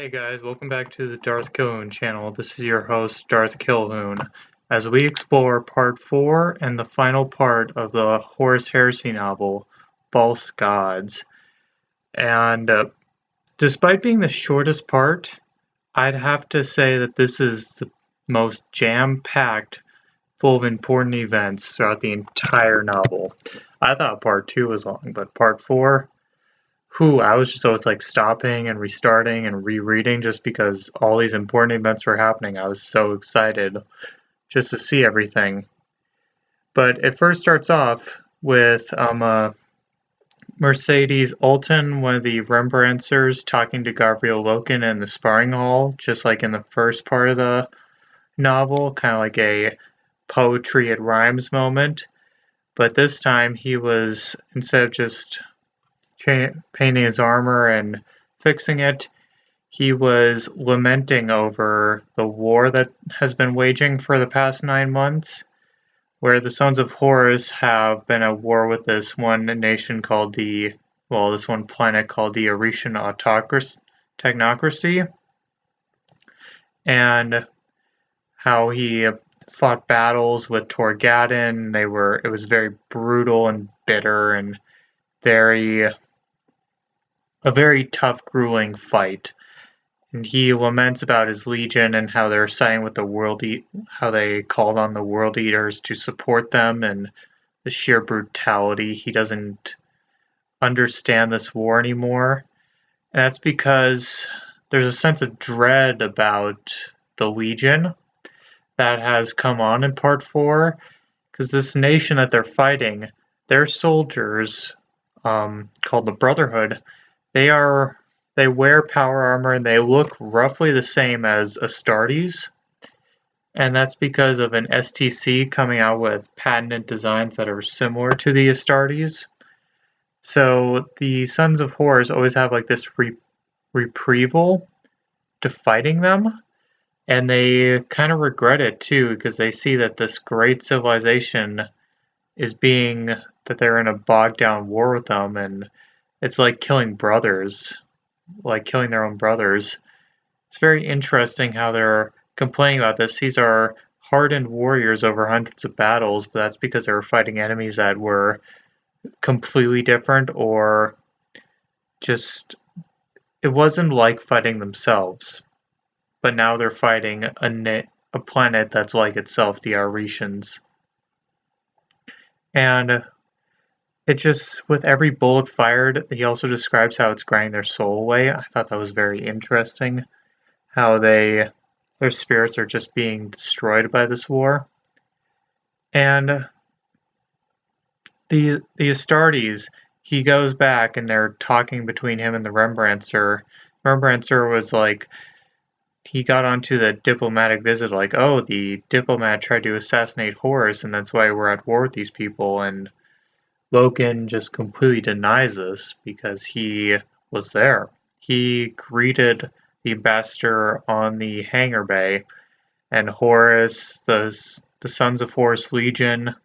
Hey guys, welcome back to the Darth Kilhoun channel. This is your host, Darth Kilhoun, as we explore part 4 and the final part of the Horus Heresy novel, False Gods. And despite being the shortest part, I'd have to say that this is the most jam-packed, full of important events throughout the entire novel. I thought part 2 was long, but part 4... I was just always like stopping and restarting and rereading just because all these important events were happening. I was so excited just to see everything. But it first starts off with Mercedes Alton, one of the Rembrandters, talking to Gabriel Loken in the sparring hall, just like in the first part of the novel, kind of like a poetry and rhymes moment. But this time he was, instead of just painting his armor and fixing it, he was lamenting over the war that has been waging for the past 9 months, where the Sons of Horus have been at war with this one nation called this one planet called the Orician Technocracy, and how he fought battles with Torgadon. It was very brutal and bitter and a very tough, grueling fight. And he laments about his legion and how they're siding with how they called on the World Eaters to support them, and the sheer brutality. He doesn't understand this war anymore. And that's because there's a sense of dread about the Legion that has come on in part 4, because this nation that they're fighting, their soldiers, called the Brotherhood, they wear power armor and they look roughly the same as Astartes, and that's because of an STC coming out with patented designs that are similar to the Astartes. So the Sons of Horus always have like this reprieval to fighting them, and they kind of regret it too, because they see that this great civilization that they're in a bogged down war with them, and it's like killing brothers, like killing their own brothers. It's very interesting how they're complaining about this. These are hardened warriors over hundreds of battles, but that's because they were fighting enemies that were completely different, or just, it wasn't like fighting themselves. But now they're fighting a planet that's like itself, the Aretians. And it just, with every bullet fired, he also describes how it's grinding their soul away. I thought that was very interesting, how their spirits are just being destroyed by this war. And the Astartes, he goes back and they're talking between him and the Rembrandter. Rembrandter was like, he got onto the diplomatic visit like, oh, the diplomat tried to assassinate Horus and that's why we're at war with these people, and Loken just completely denies this because he was there. He greeted the ambassador on the hangar bay, and Horus, the Sons of Horus Legion,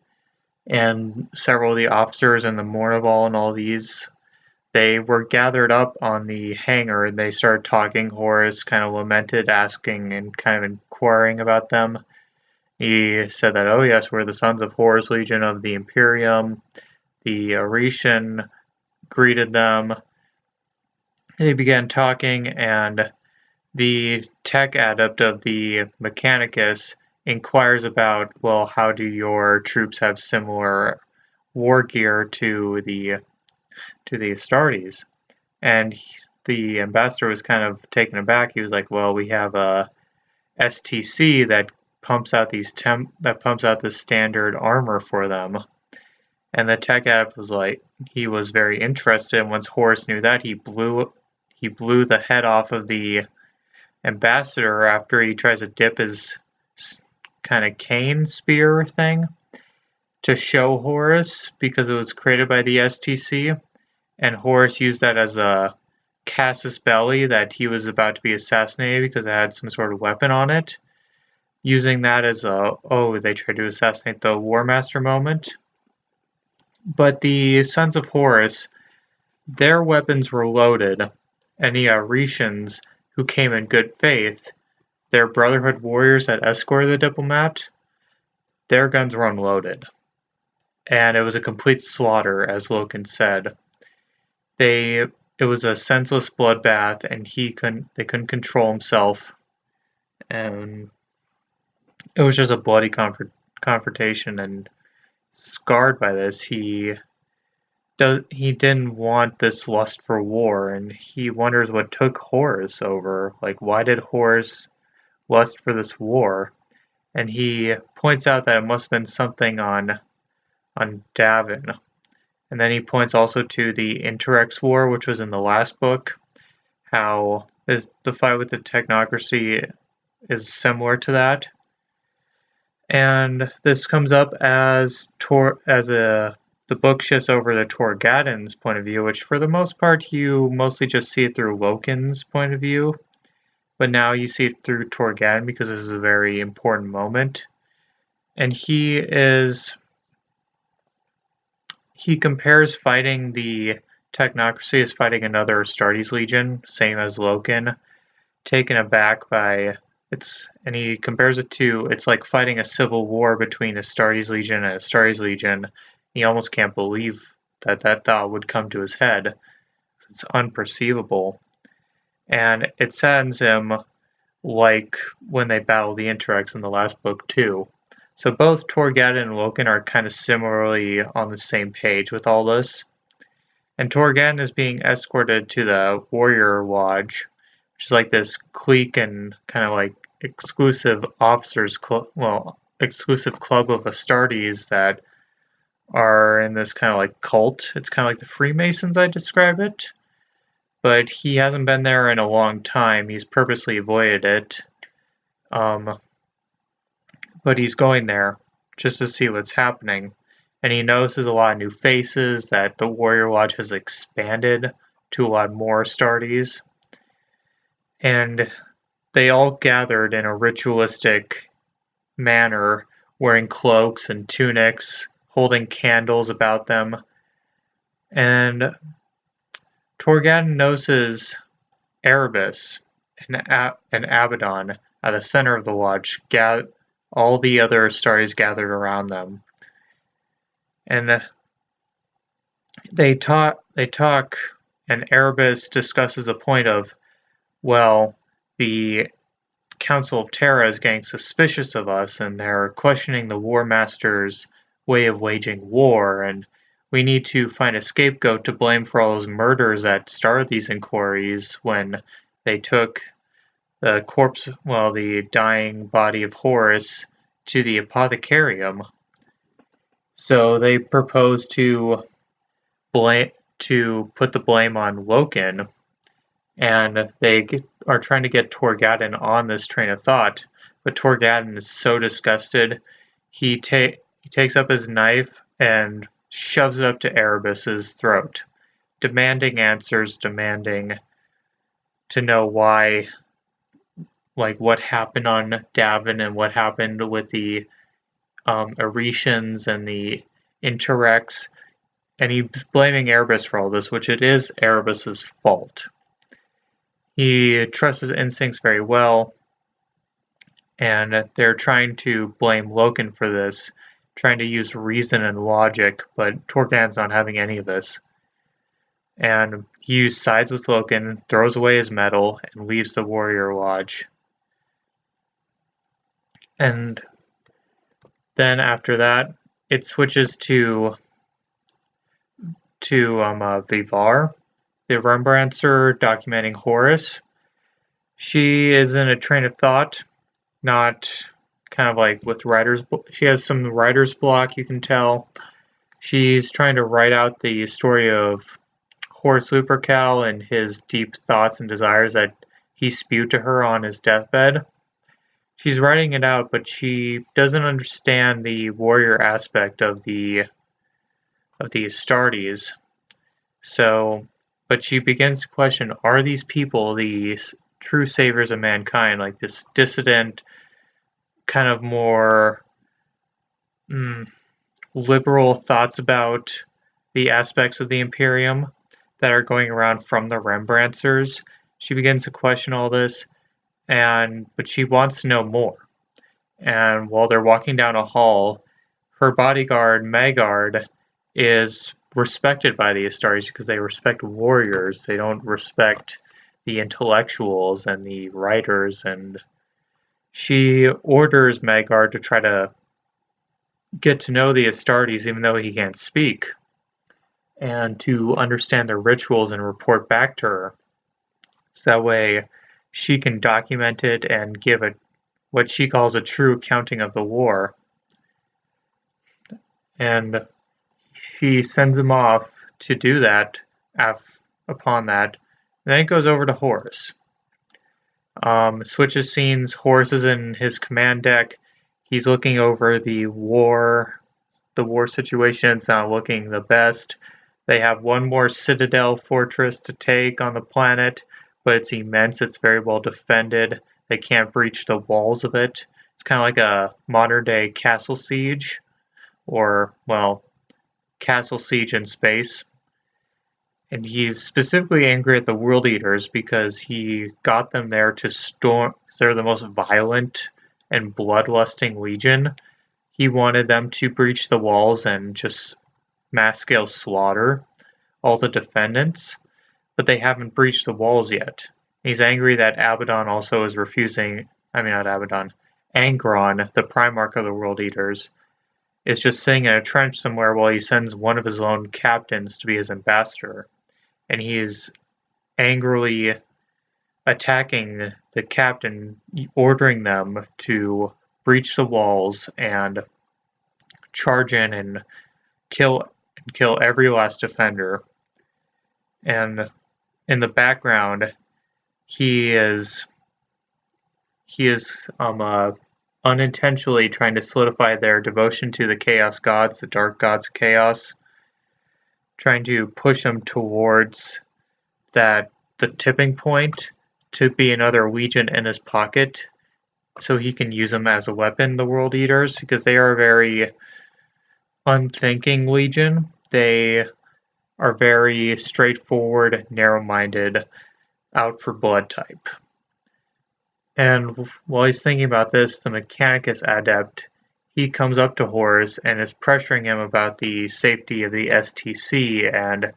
and several of the officers in the Mournival and all these, they were gathered up on the hangar and they started talking. Horus kind of lamented, asking and kind of inquiring about them. He said that, oh yes, we're the Sons of Horus Legion of the Imperium. The Orician greeted them. They began talking, and the tech adept of the Mechanicus inquires about, well, how do your troops have similar war gear to the Astartes? And the ambassador was kind of taken aback. He was like, well, we have a STC that pumps out this standard armor for them. And the tech adept was like, he was very interested, and once Horus knew that, he blew the head off of the ambassador after he tries to dip his kind of cane spear thing to show Horus, because it was created by the STC, and Horus used that as a casus belli, that he was about to be assassinated because it had some sort of weapon on it, using that as they tried to assassinate the War Master moment. But the Sons of Horus, their weapons were loaded, and the Aretians, who came in good faith, their Brotherhood warriors that escorted the diplomat, their guns were unloaded. And it was a complete slaughter, as Loken said. It was a senseless bloodbath, and they couldn't control himself, and it was just a bloody confrontation. And scarred by this, he didn't want this lust for war, and he wonders what took Horus over. Like, why did Horus lust for this war? And he points out that it must have been something on Davin. And then he points also to the Interrex War, which was in the last book, how the fight with the technocracy is similar to that. And this comes up as the book shifts over to Torgadon's point of view, which for the most part you mostly just see it through Loken's point of view. But now you see it through Torgadon because this is a very important moment. And he compares fighting the technocracy as fighting another Astartes Legion, same as Loken, taken aback by and he compares it to, it's like fighting a civil war between Astartes Legion and Astartes Legion. He almost can't believe that thought would come to his head. It's unperceivable. And it saddens him, like when they battle the Interrex in the last book too. So both Torgadon and Loken are kind of similarly on the same page with all this. And Torgadon is being escorted to the Warrior Lodge, which is like this clique and kind of like exclusive exclusive club of Astartes that are in this kind of like cult. It's kind of like the Freemasons, I describe it. But he hasn't been there in a long time. He's purposely avoided it. But he's going there just to see what's happening. And he notices a lot of new faces, that the Warrior Lodge has expanded to a lot more Astartes. And they all gathered in a ritualistic manner, wearing cloaks and tunics, holding candles about them. And Torgadon notices Erebus and Abaddon at the center of the lodge, all the other Astartes gathered around them. And they talk, and Erebus discusses the point of, well, the Council of Terra is getting suspicious of us, and they're questioning the War Master's way of waging war, and we need to find a scapegoat to blame for all those murders that started these inquiries when they took the dying body of Horus to the Apothecarium. So they propose to put the blame on Loken, and they are trying to get Torgadon on this train of thought. But Torgadon is so disgusted, he takes up his knife and shoves it up to Erebus's throat, demanding answers, demanding to know why, like what happened on Davin and what happened with the Aretians and the Interrex. And he's blaming Erebus for all this, which it is Erebus's fault. He trusts his instincts very well, and they're trying to blame Loken for this, trying to use reason and logic, but Torgadon's not having any of this. And he sides with Loken, throws away his medal, and leaves the Warrior Lodge. And then after that, it switches to Vivar, the Rembrandtser documenting Horus. She is in a train of thought, not kind of like with writer's block. She has some writer's block, you can tell. She's trying to write out the story of Horus Lupercal and his deep thoughts and desires that he spewed to her on his deathbed. She's writing it out, but she doesn't understand the warrior aspect of the Astartes. So, but she begins to question, are these people the true saviors of mankind, like this dissident, kind of more liberal thoughts about the aspects of the Imperium that are going around from the Rembrandtsers? she begins to question all this, but she wants to know more. And while they're walking down a hall, her bodyguard, Magard, is respected by the Astartes because they respect warriors. They don't respect the intellectuals and the writers, and she orders Magard to try to get to know the Astartes even though he can't speak, and to understand their rituals and report back to her. So that way she can document it and give what she calls a true accounting of the war. And she sends him off to do that upon that. Then it goes over to Horus. Switches scenes. Horus is in his command deck. He's looking over the war situation. It's not looking the best. They have one more citadel fortress to take on the planet, but it's immense. It's very well defended. They can't breach the walls of it. It's kind of like a modern-day castle siege, or, well, castle siege in space. And he's specifically angry at the World Eaters because he got them there to storm. They're the most violent and bloodlusting legion. He wanted them to breach the walls and just mass-scale slaughter all the defendants, but they haven't breached the walls yet. He's angry that Abaddon also is refusing. I mean, not Abaddon. Angron, the Primarch of the World Eaters, is just sitting in a trench somewhere while he sends one of his own captains to be his ambassador. And he is angrily attacking the captain, ordering them to breach the walls and charge in and kill every last defender. And in the background, he is unintentionally trying to solidify their devotion to the Chaos Gods, the Dark Gods of Chaos, trying to push them towards the tipping point to be another legion in his pocket so he can use them as a weapon, the World Eaters, because they are a very unthinking legion. They are very straightforward, narrow-minded, out for blood type. And while he's thinking about this, the Mechanicus adept, he comes up to Horus and is pressuring him about the safety of the STC, and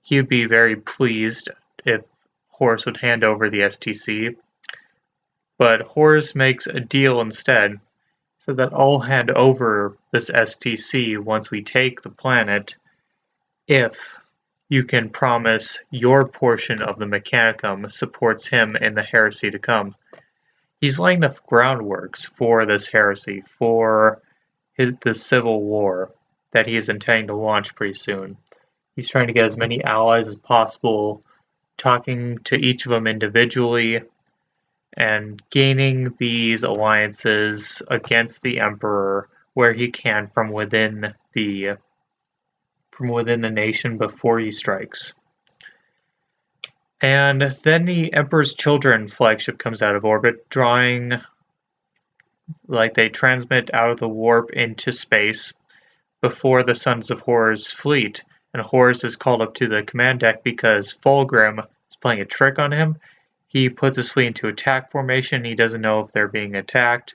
he would be very pleased if Horus would hand over the STC. But Horus makes a deal instead, so that I'll hand over this STC once we take the planet, if you can promise your portion of the Mechanicum supports him in the heresy to come. He's laying the groundworks for this heresy, for the civil war that he is intending to launch pretty soon. He's trying to get as many allies as possible, talking to each of them individually, and gaining these alliances against the Emperor where he can from within the nation before he strikes. And then the Emperor's Children flagship comes out of orbit, they transmit out of the warp into space before the Sons of Horus fleet, and Horus is called up to the command deck because Fulgrim is playing a trick on him. He puts his fleet into attack formation. He doesn't know if they're being attacked.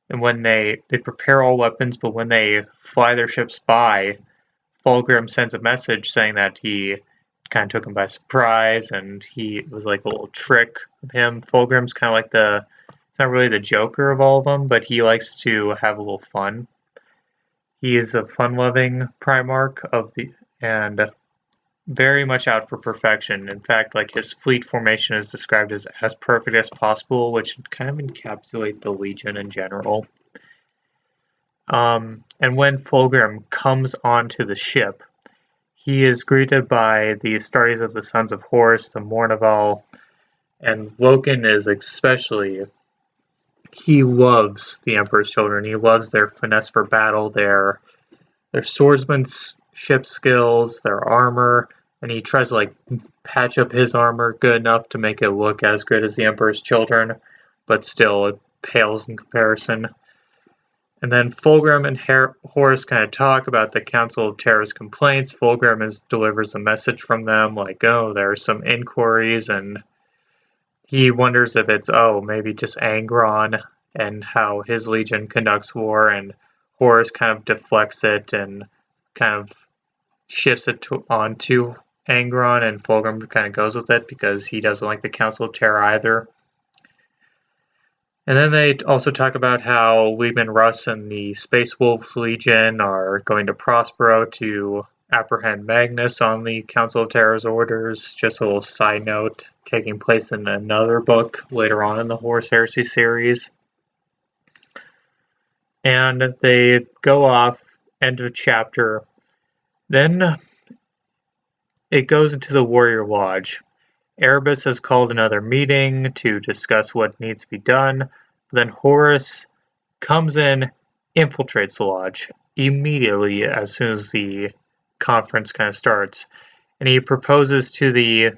And when they prepare all weapons, but when they fly their ships by, Fulgrim sends a message saying that he kind of took him by surprise, and it was like a little trick of him. Fulgrim's kind of like it's not really the Joker of all of them, but he likes to have a little fun. He is a fun-loving Primarch and very much out for perfection. In fact, like his fleet formation is described as perfect as possible, which kind of encapsulates the Legion in general. And when Fulgrim comes onto the ship, he is greeted by the Astartes of the Sons of Horus, the Mournival, and Loken is especially. He loves the Emperor's Children. He loves their finesse for battle, their swordsmanship skills, their armor, and he tries to patch up his armor good enough to make it look as good as the Emperor's Children, but still it pales in comparison. And then Fulgrim and Horus kind of talk about the Council of Terra's complaints. Fulgrim delivers a message from them, like, oh, there are some inquiries, and he wonders if it's, oh, maybe just Angron and how his legion conducts war, and Horus kind of deflects it and kind of shifts it onto Angron, and Fulgrim kind of goes with it because he doesn't like the Council of Terror either. And then they also talk about how Leman Russ and the Space Wolves Legion are going to Prospero to apprehend Magnus on the Council of Terror's orders. Just a little side note, taking place in another book later on in the Horus Heresy series. And they go off, end of chapter. Then it goes into the Warrior Lodge. Erebus has called another meeting to discuss what needs to be done. But then Horus comes in, infiltrates the lodge immediately as soon as the conference kind of starts, and he proposes to the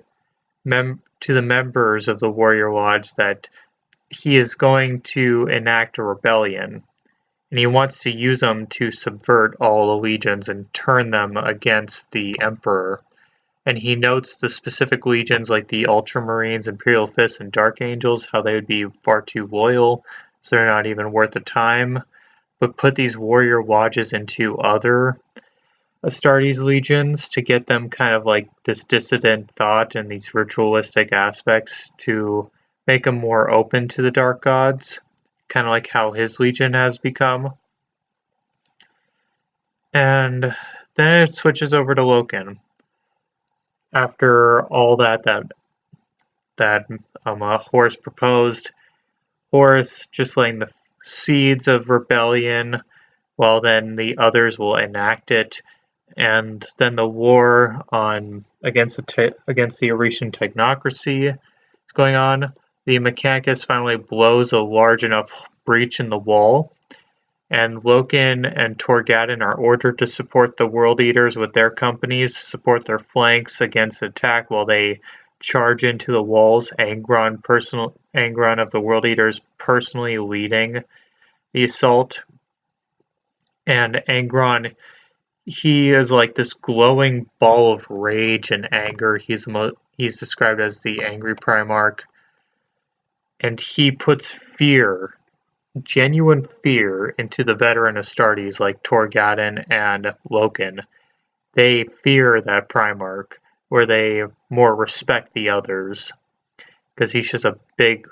members of the Warrior Lodge that he is going to enact a rebellion, and he wants to use them to subvert all the legions and turn them against the Emperor. And he notes the specific legions like the Ultramarines, Imperial Fists, and Dark Angels, how they would be far too loyal, so they're not even worth the time. But put these warrior lodges into other Astartes legions to get them kind of like this dissident thought and these ritualistic aspects to make them more open to the dark gods, kind of like how his legion has become. And then it switches over to Loken. After all that Horus proposed, Horus just laying the seeds of rebellion, while then the others will enact it, and then the war against the Oretian technocracy is going on. The Mechanicus finally blows a large enough breach in the wall, and Loken and Torgadon are ordered to support the World Eaters with their companies, support their flanks against attack while they charge into the walls. Angron of the World Eaters personally leading the assault. And Angron, he is like this glowing ball of rage and anger. He's described as the angry Primarch. And he puts fear, genuine fear, into the veteran Astartes like Torgadon and Loken. They fear that Primarch, where they more respect the others, because he's just a big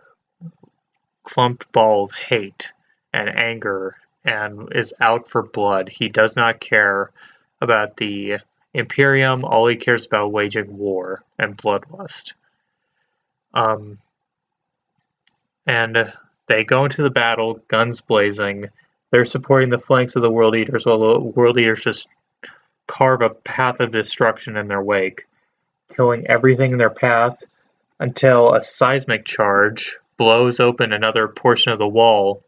clumped ball of hate and anger and is out for blood. He does not care about the Imperium. All he cares about waging war and bloodlust. And they go into the battle, guns blazing. They're supporting the flanks of the World Eaters, while the World Eaters just carve a path of destruction in their wake, killing everything in their path until a seismic charge blows open another portion of the wall.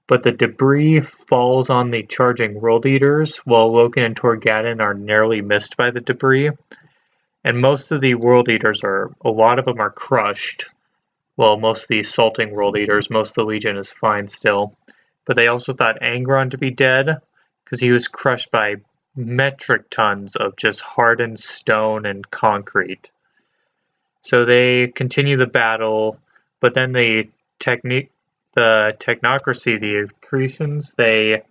But the debris falls on the charging World Eaters, while Loken and Torgadon are narrowly missed by the debris. And most of the World Eaters a lot of them are crushed. Well, most of the assaulting World Eaters, most of the Legion is fine still. But they also thought Angron to be dead, because he was crushed by metric tons of just hardened stone and concrete. So they continue the battle, but then the technocracy, the Etruscans, they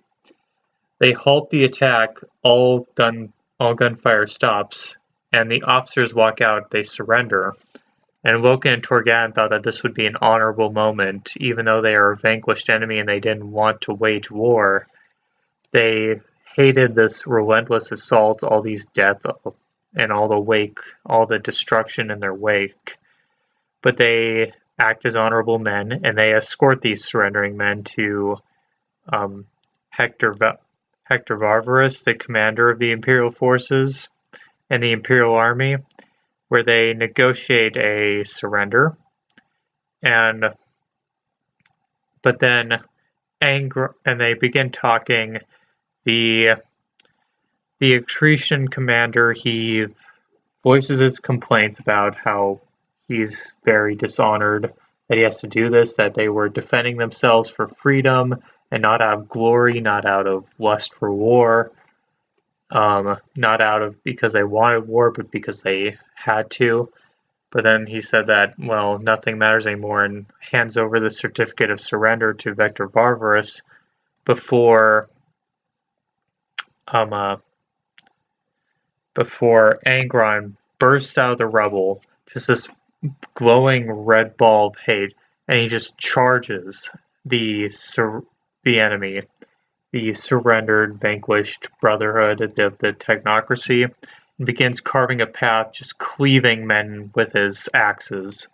halt the attack, all gunfire stops, and the officers walk out, they surrender. And Loken and Torgadon thought that this would be an honorable moment, even though they are a vanquished enemy and they didn't want to wage war. They hated this relentless assault, all these deaths, and all the destruction in their wake. But they act as honorable men, and they escort these surrendering men to Hector Varvarus, the commander of the Imperial forces and the Imperial army, where they negotiate a surrender. But then they begin talking. The Etruscan commander, he voices his complaints about how he's very dishonored that he has to do this, that they were defending themselves for freedom and not out of glory, not out of lust for war, not out of because they wanted war, but because they had to. But then he said that, well, nothing matters anymore, and hands over the certificate of surrender to Vector Varvarus before um uh, before Angron bursts out of the rubble, just this glowing red ball of hate, and he just charges the enemy, the surrendered, vanquished brotherhood of the technocracy, and begins carving a path, just cleaving men with his axes.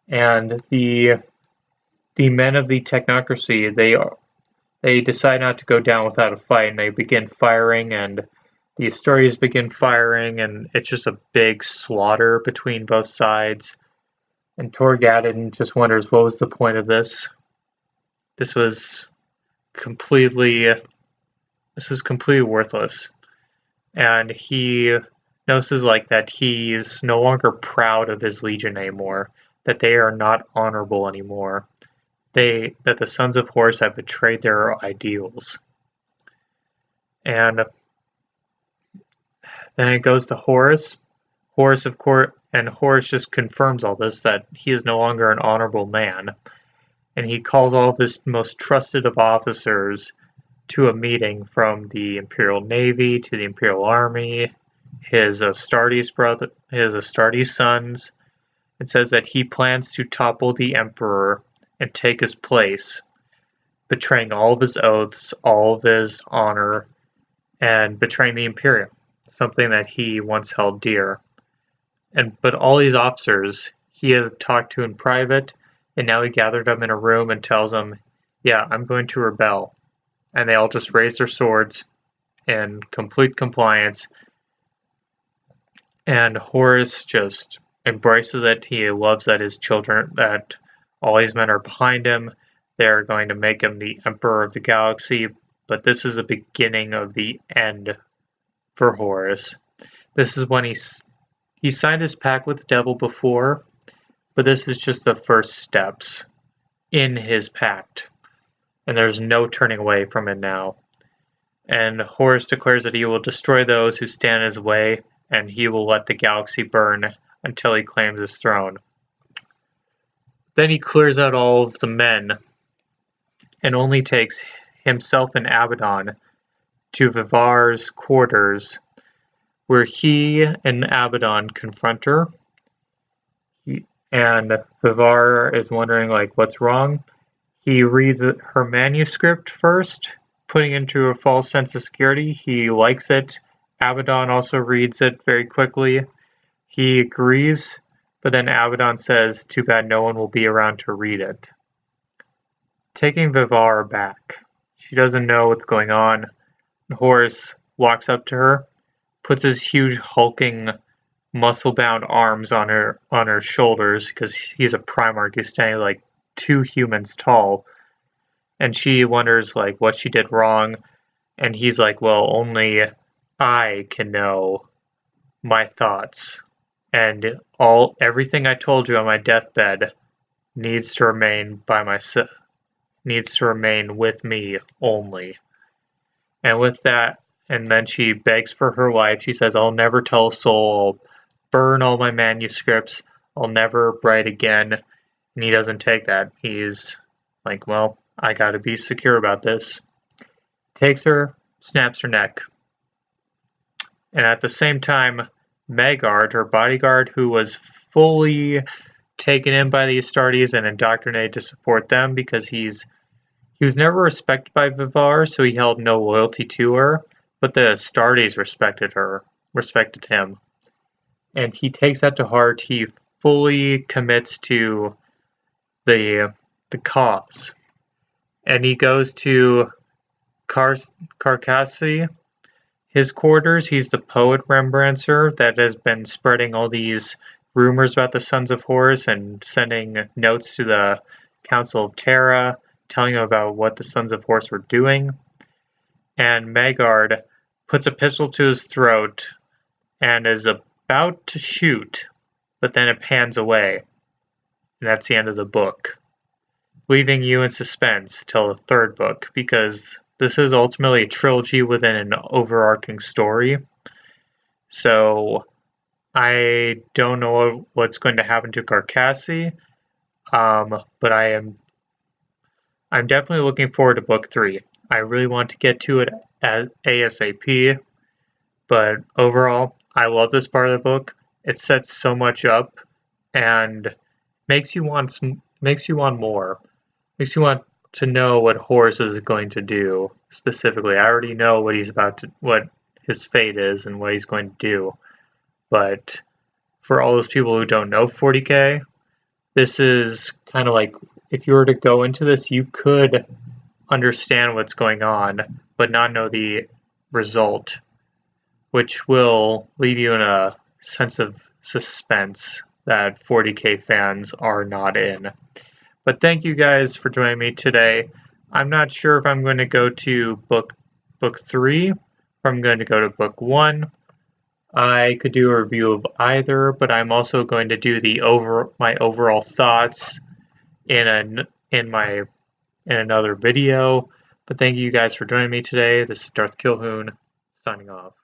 And the men of the technocracy, they decide not to go down without a fight, and they begin firing, and the Asturias begin firing, and it's just a big slaughter between both sides. And Torgadon just wonders, what was the point of this? This was completely worthless. And he notices like that he's no longer proud of his legion anymore, that they are not honorable anymore. That the Sons of Horus have betrayed their ideals. And then it goes to Horus. Horus, of course, and Horus just confirms all this, that he is no longer an honorable man. And he calls all of his most trusted of officers to a meeting, from the Imperial Navy to the Imperial Army, his Astartes sons, and says that he plans to topple the Emperor and take his place, betraying all of his oaths, all of his honor, and betraying the Imperium, something that he once held dear. But all these officers he has talked to in private, and now he gathered them in a room and tells them, yeah, I'm going to rebel. And they all just raise their swords in complete compliance. And Horus just embraces it. He loves that his children, that all these men are behind him. They're going to make him the Emperor of the Galaxy. But this is the beginning of the end for Horus. This is when he signed his pact with the devil before, but this is just the first steps in his pact. And there's no turning away from it now. And Horus declares that he will destroy those who stand in his way, and he will let the galaxy burn until he claims his throne. Then he clears out all of the men, and only takes himself and Abaddon to Vivar's quarters, where he and Abaddon confront her. And Vivar is wondering, like, what's wrong? He reads her manuscript first, putting into a false sense of security. He likes it. Abaddon also reads it very quickly. He agrees, but then Abaddon says, too bad no one will be around to read it. Taking Vivar back. She doesn't know what's going on. Horus walks up to her, puts his huge hulking muscle-bound arms on her shoulders, because he's a Primarch. He's standing like 2 humans tall, and she wonders like what she did wrong, and he's like, well, only I can know my thoughts, and everything I told you on my deathbed needs to remain with me only. And with that, and then she begs for her life. She says, I'll never tell a soul, I'll burn all my manuscripts, I'll never write again. And he doesn't take that. He's like, well, I gotta be secure about this. Takes her, snaps her neck. And at the same time, Megard, her bodyguard, who was fully taken in by the Astartes and indoctrinated to support them, because he was never respected by Vivar, so he held no loyalty to her, but the Astartes respected him. And he takes that to heart. He fully commits to the cause. And he goes to Carcassy, his quarters. He's the poet Rembrandtser that has been spreading all these rumors about the Sons of Horus and sending notes to the Council of Terra, telling them about what the Sons of Horus were doing. And Megard puts a pistol to his throat and is about to shoot, but then it pans away. And that's the end of the book, leaving you in suspense till the 3rd book, because this is ultimately a trilogy within an overarching story. So I don't know what's going to happen to Carcassi, but I'm definitely looking forward to book 3. I really want to get to it as ASAP, but overall, I love this part of the book. It sets so much up and makes you want more. Makes you want to know what Horus is going to do specifically. I already know what his fate is and what he's going to do, but for all those people who don't know 40K, this is kind of like if you were to go into this, you could understand what's going on, but not know the result, which will leave you in a sense of suspense that 40K fans are not in. But thank you guys for joining me today. I'm not sure if I'm going to go to book 3, or I'm going to go to book 1. I could do a review of either, but I'm also going to do my overall thoughts in another video. But thank you guys for joining me today. This is Darth Kilhoon signing off.